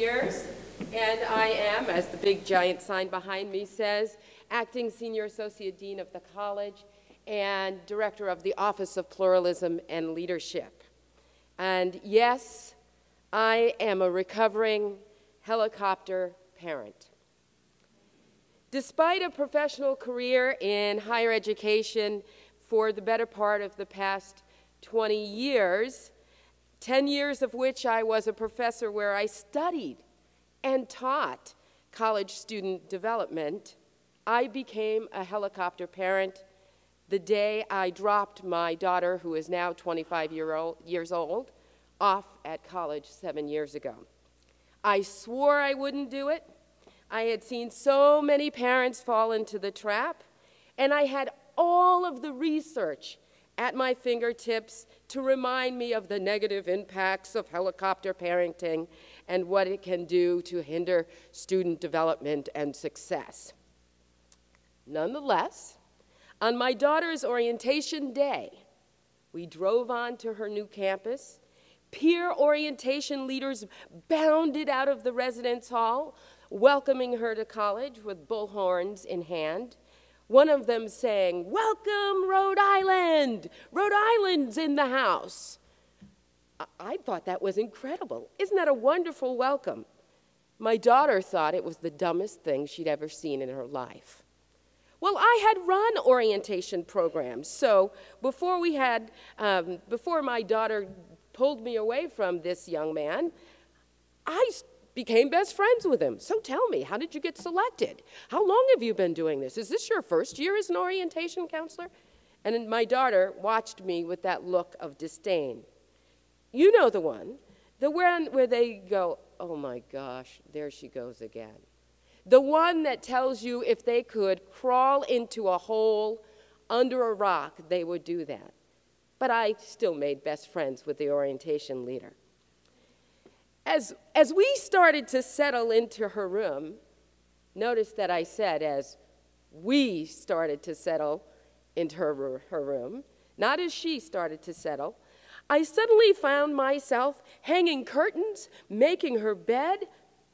years, and I am, as the big giant sign behind me says, Acting Senior Associate Dean of the college and Director of the Office of Pluralism and Leadership. And yes, I am a recovering helicopter parent. Despite a professional career in higher education for the better part of the past 20 years, 10 years of which I was a professor where I studied and taught college student development, I became a helicopter parent the day I dropped my daughter, who is now 25 years old, off at college 7 years ago. I swore I wouldn't do it. I had seen so many parents fall into the trap, and I had all of the research at my fingertips to remind me of the negative impacts of helicopter parenting and what it can do to hinder student development and success. Nonetheless, on my daughter's orientation day, we drove on to her new campus. Peer orientation leaders bounded out of the residence hall, welcoming her to college with bullhorns in hand. One of them saying, "Welcome, Rhode Island! Rhode Island's in the house." I thought that was incredible. Isn't that a wonderful welcome? My daughter thought it was the dumbest thing she'd ever seen in her life. Well, I had run orientation programs, so before my daughter pulled me away from this young man, I became best friends with him. So tell me, how did you get selected? How long have you been doing this? Is this your first year as an orientation counselor? And my daughter watched me with that look of disdain. You know the one where they go, "Oh my gosh, there she goes again." The one that tells you if they could crawl into a hole under a rock, they would do that. But I still made best friends with the orientation leader. As we started to settle into her room, notice that I said as we started to settle into her room, not as she started to settle, I suddenly found myself hanging curtains, making her bed.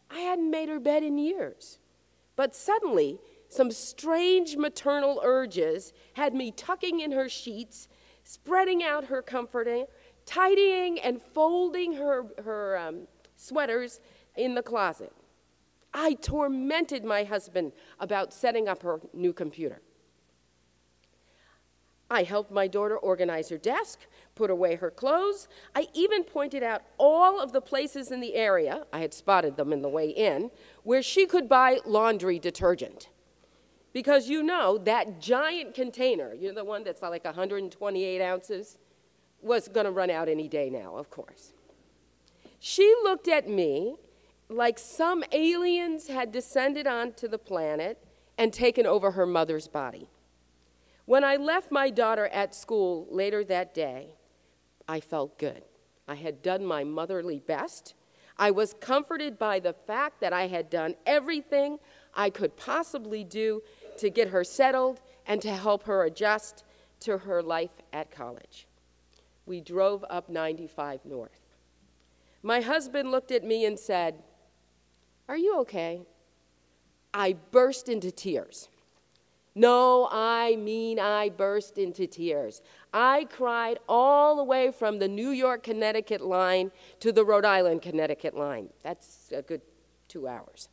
I hadn't made her bed in years. But suddenly, some strange maternal urges had me tucking in her sheets, spreading out her comforting, tidying and folding her sweaters in the closet. I tormented my husband about setting up her new computer. I helped my daughter organize her desk, put away her clothes. I even pointed out all of the places in the area, I had spotted them in the way in, where she could buy laundry detergent. Because you know, that giant container, you know, the one that's like 128 ounces, was going to run out any day now, of course. She looked at me like some aliens had descended onto the planet and taken over her mother's body. When I left my daughter at school later that day, I felt good. I had done my motherly best. I was comforted by the fact that I had done everything I could possibly do to get her settled and to help her adjust to her life at college. We drove up 95 North. My husband looked at me and said, "Are you okay?" I burst into tears. No, I mean I burst into tears. I cried all the way from the New York, Connecticut line to the Rhode Island, Connecticut line. That's a good 2 hours.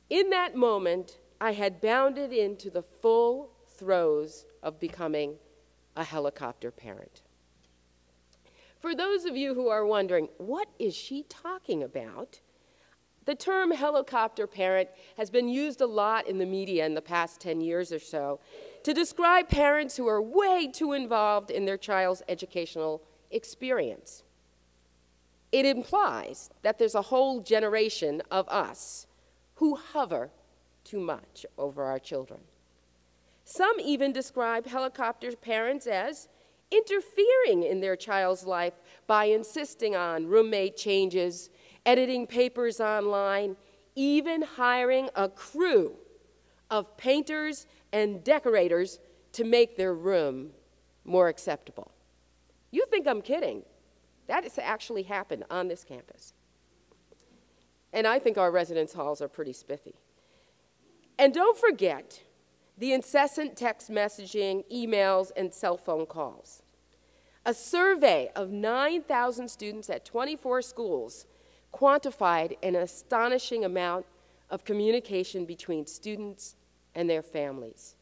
In that moment, I had bounded into the full throes of becoming a helicopter parent. For those of you who are wondering, what is she talking about? The term helicopter parent has been used a lot in the media in the past 10 years or so to describe parents who are way too involved in their child's educational experience. It implies that there's a whole generation of us who hover too much over our children. Some even describe helicopter parents as interfering in their child's life by insisting on roommate changes, editing papers online, even hiring a crew of painters and decorators to make their room more acceptable. You think I'm kidding. That has actually happened on this campus. And I think our residence halls are pretty spiffy. And don't forget the incessant text messaging, emails, and cell phone calls. A survey of 9,000 students at 24 schools quantified an astonishing amount of communication between students and their families.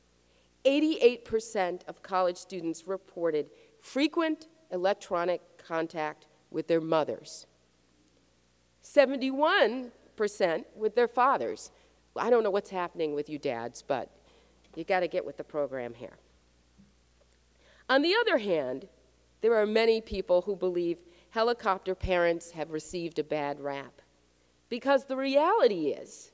88% of college students reported frequent electronic contact with their mothers. 71% with their fathers. I don't know what's happening with you dads, but you got to get with the program here. On the other hand, there are many people who believe helicopter parents have received a bad rap, because the reality is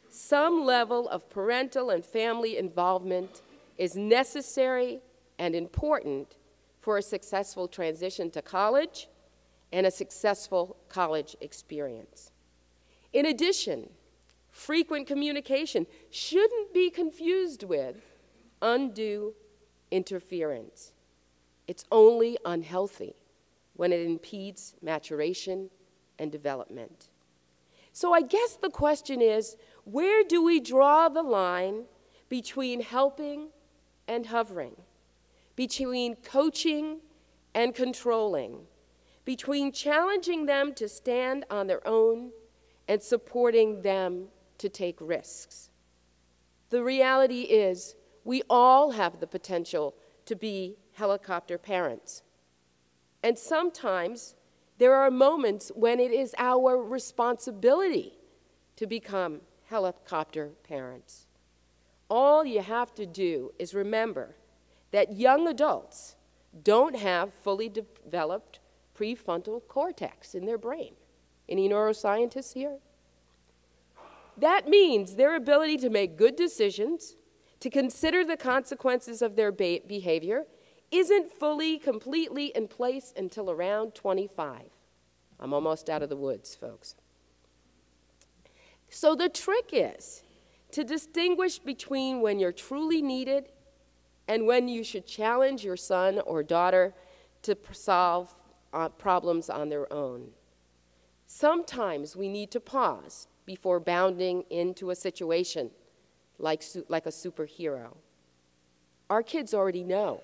some level of parental and family involvement is necessary and important for a successful transition to college and a successful college experience. In addition, frequent communication shouldn't be confused with undue interference. It's only unhealthy when it impedes maturation and development. So I guess the question is, where do we draw the line between helping and hovering, between coaching and controlling, between challenging them to stand on their own and supporting them to take risks? The reality is we all have the potential to be helicopter parents. And sometimes there are moments when it is our responsibility to become helicopter parents. All you have to do is remember that young adults don't have fully developed prefrontal cortex in their brain. Any neuroscientists here? That means their ability to make good decisions, to consider the consequences of their behavior, isn't fully, completely in place until around 25. I'm almost out of the woods, folks. So the trick is to distinguish between when you're truly needed and when you should challenge your son or daughter to solve problems on their own. Sometimes we need to pause before bounding into a situation like a superhero. Our kids already know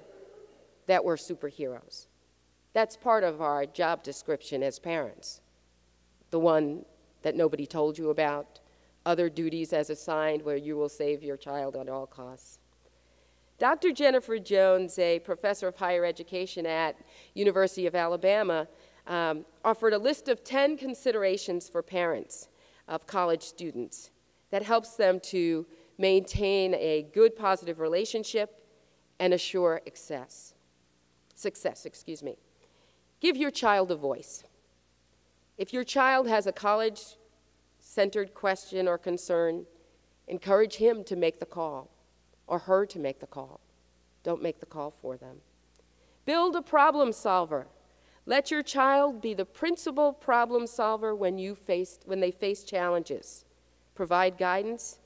that we're superheroes. That's part of our job description as parents. The one that nobody told you about, other duties as assigned where you will save your child at all costs. Dr. Jennifer Jones, a professor of higher education at University of Alabama, offered a list of 10 considerations for parents of college students that helps them to maintain a good, positive relationship and assure success. Give your child a voice. If your child has a college-centered question or concern, encourage him to make the call or her to make the call. Don't make the call for them. Build a problem solver. Let your child be the principal problem solver when they face challenges. Provide guidance,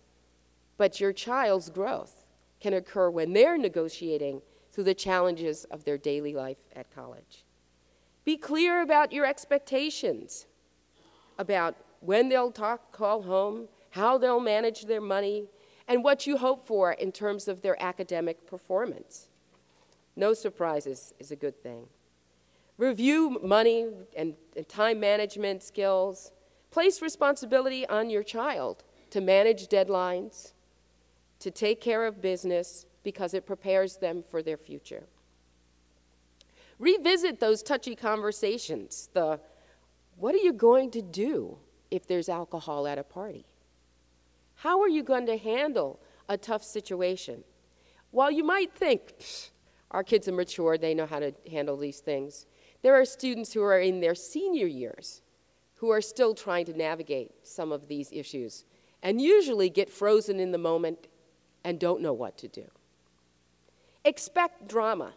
but your child's growth can occur when they're negotiating through the challenges of their daily life at college. Be clear about your expectations, about when they'll call home, how they'll manage their money, and what you hope for in terms of their academic performance. No surprises is a good thing. Review money and time management skills. Place responsibility on your child to manage deadlines, to take care of business, because it prepares them for their future. Revisit those touchy conversations. What are you going to do if there's alcohol at a party? How are you going to handle a tough situation? While you might think, our kids are mature, they know how to handle these things, there are students who are in their senior years who are still trying to navigate some of these issues and usually get frozen in the moment and don't know what to do. Expect drama.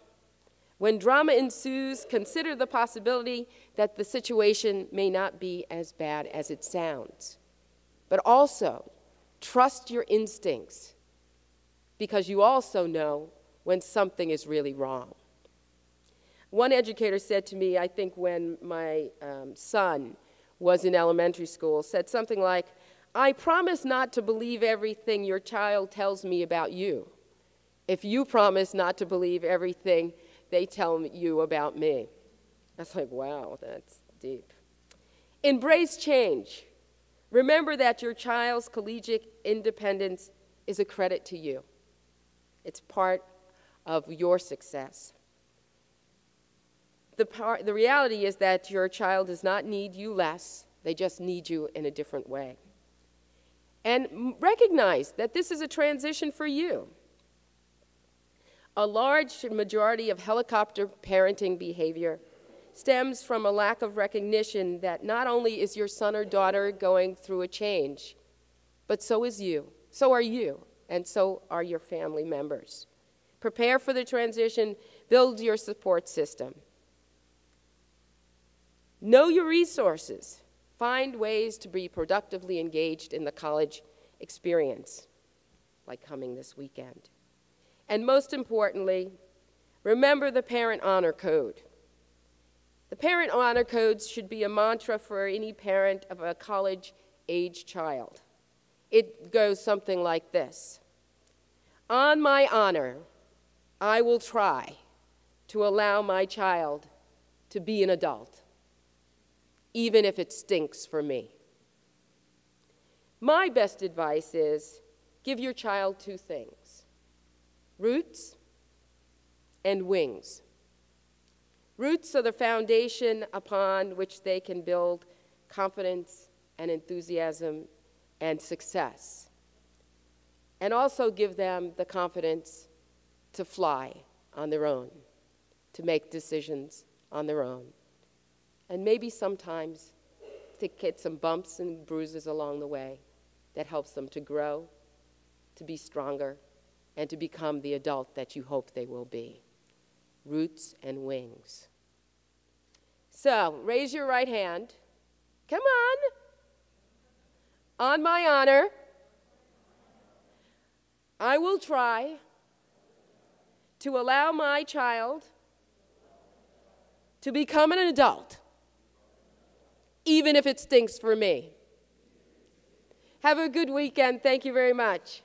When drama ensues, consider the possibility that the situation may not be as bad as it sounds. But also, trust your instincts, because you also know when something is really wrong. One educator said to me, I think when my son was in elementary school said something like, "I promise not to believe everything your child tells me about you, if you promise not to believe everything they tell you about me." I was like, wow, that's deep. Embrace change. Remember that your child's collegiate independence is a credit to you. It's part of your success. The reality is that your child does not need you less. They just need you in a different way. And recognize that this is a transition for you. A large majority of helicopter parenting behavior stems from a lack of recognition that not only is your son or daughter going through a change, but so is you, so are you, and so are your family members. Prepare for the transition, build your support system. Know your resources. Find ways to be productively engaged in the college experience, like coming this weekend. And most importantly, remember the Parent Honor Code. The Parent Honor Code should be a mantra for any parent of a college-age child. It goes something like this: on my honor, I will try to allow my child to be an adult, even if it stinks for me. My best advice is give your child two things: roots and wings. Roots are the foundation upon which they can build confidence and enthusiasm and success, and also give them the confidence to fly on their own, to make decisions on their own, and maybe sometimes to get some bumps and bruises along the way that helps them to grow, to be stronger, and to become the adult that you hope they will be. Roots and wings. So, raise your right hand. Come on. On my honor, I will try to allow my child to become an adult, even if it stinks for me. Have a good weekend. Thank you very much.